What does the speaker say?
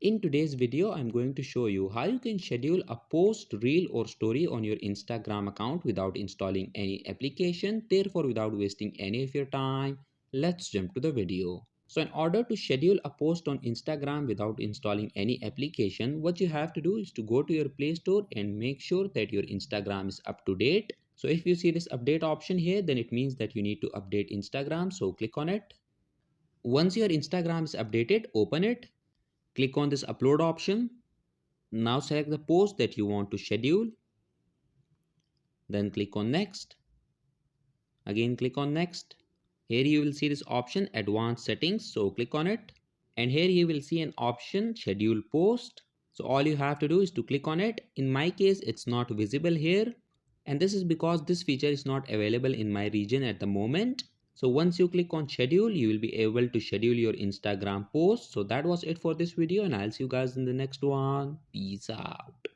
In today's video, I'm going to show you how you can schedule a post, reel or story on your Instagram account without installing any application, therefore without wasting any of your time. Let's jump to the video. So in order to schedule a post on Instagram without installing any application, what you have to do is to go to your Play Store and make sure that your Instagram is up to date. So if you see this update option here, then it means that you need to update Instagram. So click on it. Once your Instagram is updated, open it. Click on this upload option. Now select the post that you want to schedule. Then click on next. Again click on next. Here you will see this option advanced settings. So click on it. And here you will see an option schedule post. So all you have to do is to click on it. In my case, it's not visible here. And this is because this feature is not available in my region at the moment. So once you click on schedule, you will be able to schedule your Instagram post. So that was it for this video and I'll see you guys in the next one. Peace out.